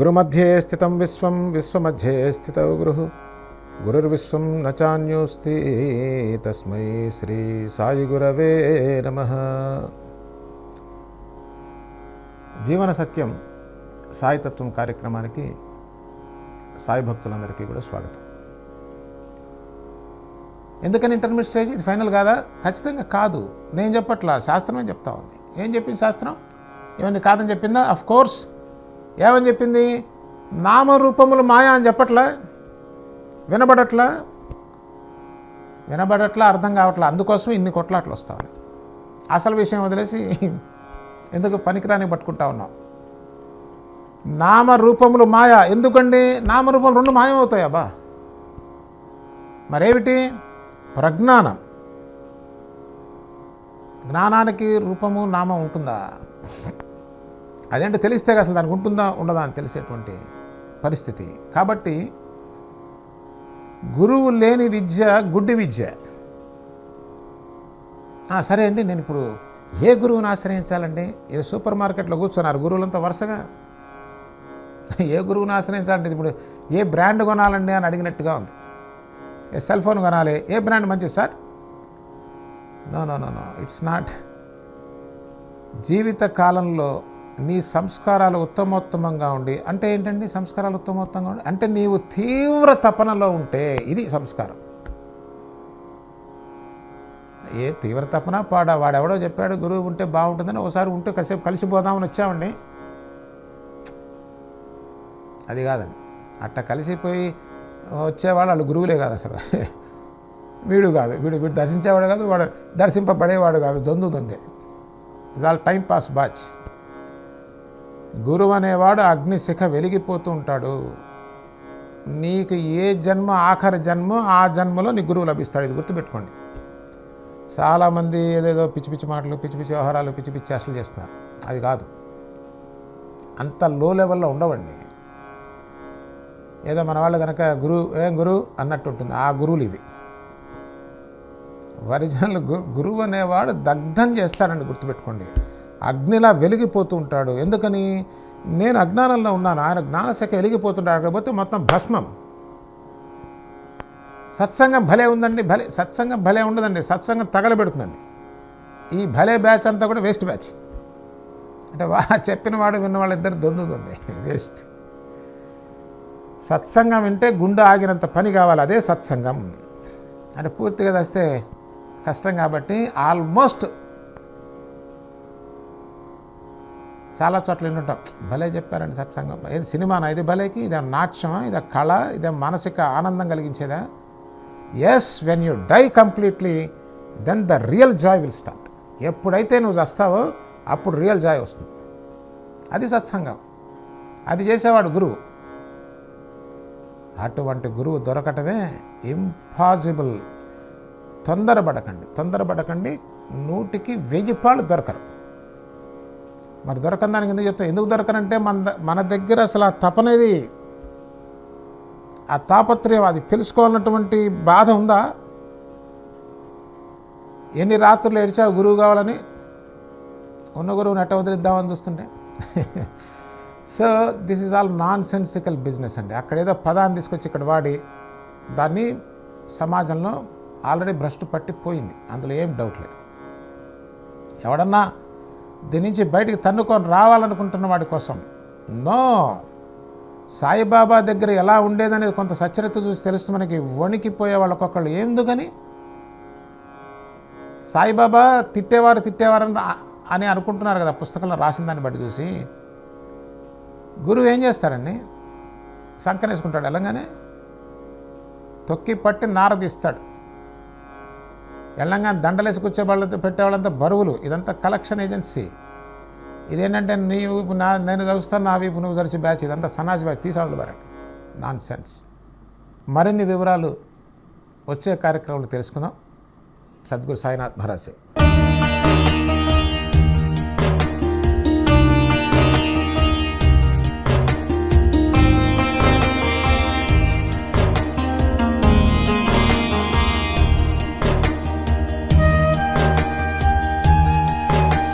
గురుమధ్యే స్థితం విశ్వం విశ్వమధ్యే స్థితౌ గురుర్విశ్వం న చాన్యోస్తి తస్మై శ్రీ సాయి గురవే నమః. జీవన సత్యం సాయితత్వం కార్యక్రమానికి సాయి భక్తులందరికీ కూడా స్వాగతం. ఎందుకని ఇంటర్మీడియట్ స్టేజ్? ఇది ఫైనల్ కాదా? ఖచ్చితంగా కాదు. నేను చెప్పట్లా, శాస్త్రమే చెప్తా ఉంది. ఏం చెప్పింది శాస్త్రం? ఏమని కాదని చెప్పిందా? Of course. ఏమని చెప్పింది? నామరూపములు మాయా అని చెప్పట్లా, వినబడట్లా, అర్థం కావట్లా. అందుకోసం ఇన్ని కొట్లాట్లు వస్తా ఉన్నాయి. అసలు విషయం వదిలేసి ఎందుకు పనికిరాని పట్టుకుంటా ఉన్నాం. నామరూపములు మాయ. ఎందుకండి నామరూపములు రెండు మాయమవుతాయి? అబ్బా, మరేమిటి? ప్రజ్ఞానం. జ్ఞానానికి రూపము నామం ఉంటుందా? అదేంటో తెలిస్తే అసలు దానికి ఉంటుందా ఉండదా అని తెలిసేటువంటి పరిస్థితి. కాబట్టి గురువు లేని విద్య గుడ్డి విద్య. సరే అండి, నేను ఇప్పుడు ఏ గురువుని ఆశ్రయించాలండి? ఏ సూపర్ మార్కెట్లో కూర్చున్నారు గురువులంతా వరుసగా. ఏ గురువుని ఆశ్రయించాలంటే ఇప్పుడు ఏ బ్రాండ్ కొనాలండి అని అడిగినట్టుగా ఉంది. ఏ సెల్ ఫోన్ కొనాలి, ఏ బ్రాండ్ మంచిది సార్? No, it's not. జీవిత కాలంలో నీ సంస్కారాలు ఉత్తమోత్తమంగా ఉండి, అంటే ఏంటండి సంస్కారాలు ఉత్తమోత్తంగా ఉండి? అంటే నీవు తీవ్ర తపనలో ఉంటే ఇది సంస్కారం. ఏ తీవ్ర తపన పాడా? వాడెవడో చెప్పాడు గురువు ఉంటే బాగుంటుందని. ఒకసారి ఉంటే కాసేపు కలిసిపోదామని వచ్చామండి. అది కాదండి. అట్ట కలిసిపోయి వచ్చేవాళ్ళు వాళ్ళు గురువులే కాదు అసలు. వీడు కాదు, వీడు దర్శించేవాడు కాదు, వాడు దర్శింపబడేవాడు కాదు. దొందే. It's all time pass batch. గురువు అనేవాడు అగ్నిశిఖ వెలిగిపోతూ ఉంటాడు. నీకు ఏ జన్మ ఆఖరి జన్మ, ఆ జన్మలో నీ గురువు లభిస్తాడు. ఇది గుర్తుపెట్టుకోండి. చాలామంది ఏదేదో పిచ్చి పిచ్చి మాటలు, పిచ్చి పిచ్చి వ్యవహారాలు, పిచ్చి పిచ్చి అసలు చేస్తున్నారు. అవి కాదు, అంత లో లెవెల్లో ఉండవండి. ఏదో మన వాళ్ళు కనుక ఏం గురువు అన్నట్టు ఉంటుంది. ఆ గురువులు ఇవి. ఒరిజినల్ గురువు అనేవాడు దగ్ధం చేస్తాడండి, గుర్తుపెట్టుకోండి. అగ్నిలా వెలిగిపోతూ ఉంటాడు. ఎందుకని? నేను అజ్ఞానంలో ఉన్నాను, ఆయన జ్ఞానశక్తి వెలిగిపోతుంటాడు. కాకపోతే మొత్తం భస్మం. సత్సంగం భలే ఉందండి, సత్సంగం భలే ఉండదండి. సత్సంగం తగలబెడుతుందండి. ఈ భలే బ్యాచ్ అంతా కూడా వేస్ట్ బ్యాచ్. అంటే చెప్పిన వాడు విన్నవాళ్ళు ఇద్దరు దొందుతుంది, వేస్ట్. సత్సంగం వింటే గుండె ఆగినంత పని కావాలి, అదే సత్సంగం. అంటే పూర్తిగా తెస్తే కష్టం. కాబట్టి ఆల్మోస్ట్ చాలా చోట్ల వింటుంటాం, భలే చెప్పారండి సత్సంగం. ఏది సినిమానా ఇది? భలేకి ఇదే నాట్యమా? ఇదే కళ? ఇదే మానసిక ఆనందం కలిగించేదా? Yes, when you die completely then the real joy will start. ఎప్పుడైతే నువ్వు చస్తావో అప్పుడు రియల్ జాయ్ వస్తుంది. అది సత్సంగం. అది చేసేవాడు గురువు. అటువంటి గురువు దొరకటమే ఇంపాసిబుల్. తొందరపడకండి. 100కి 1000 పాళ్ళు దొరకరు. మరి దొరకని దానికి ఎందుకు చెప్తా? ఎందుకు దొరకనంటే మన దగ్గర అసలు ఆ తపనేది, ఆ తాపత్రయం, అది తెలుసుకోవాలన్నటువంటి బాధ ఉందా? ఎన్ని రాత్రులు ఏడ్చావు గురువు కావాలని? ఉన్న గురువుని ఎట్ట వదిలిద్దామని చూస్తుంటే. So this is all non sensical business అండి. అక్కడ ఏదో పదాన్ని తీసుకొచ్చి ఇక్కడ వాడి దాన్ని సమాజంలో ఆల్రెడీ భ్రష్టు పట్టిపోయింది. అందులో ఏం డౌట్ లేదు. ఎవడన్నా దీని నుంచి బయటికి తన్నుకొని రావాలనుకుంటున్న వాడి కోసం నో. సాయిబాబా దగ్గర ఎలా ఉండేదనేది కొంత సచ్చరిత్ర చూసి తెలుస్తుంది మనకి. వణికిపోయే వాళ్ళకొకళ్ళు ఎందుకని సాయిబాబా తిట్టేవారు అని అనుకుంటున్నారు కదా, పుస్తకంలో రాసిన దాన్ని బట్టి చూసి. గురువు ఏం చేస్తారండి? సంకనేసుకుంటాడు, వెళ్ళంగానే తొక్కి పట్టి నారదీస్తాడు. వెళ్ళంగానే దండలేసి కూర్చోవాళ్ళతో పెట్టేవాళ్ళంతా బరువులు. ఇదంతా కలెక్షన్ ఏజెన్సీ. ఇదేంటంటే నేను చదువుస్తాను, నా వీపు నువ్వు జరిసి బ్యాచ్. ఇదంతా సన్నాసి బ్యాచ్. తీసావులు బారండి, నాన్ సెన్స్. మరిన్ని వివరాలు వచ్చే కార్యక్రమాలు తెలుసుకుందాం. సద్గురు సాయినాథ్ మహారాజ్.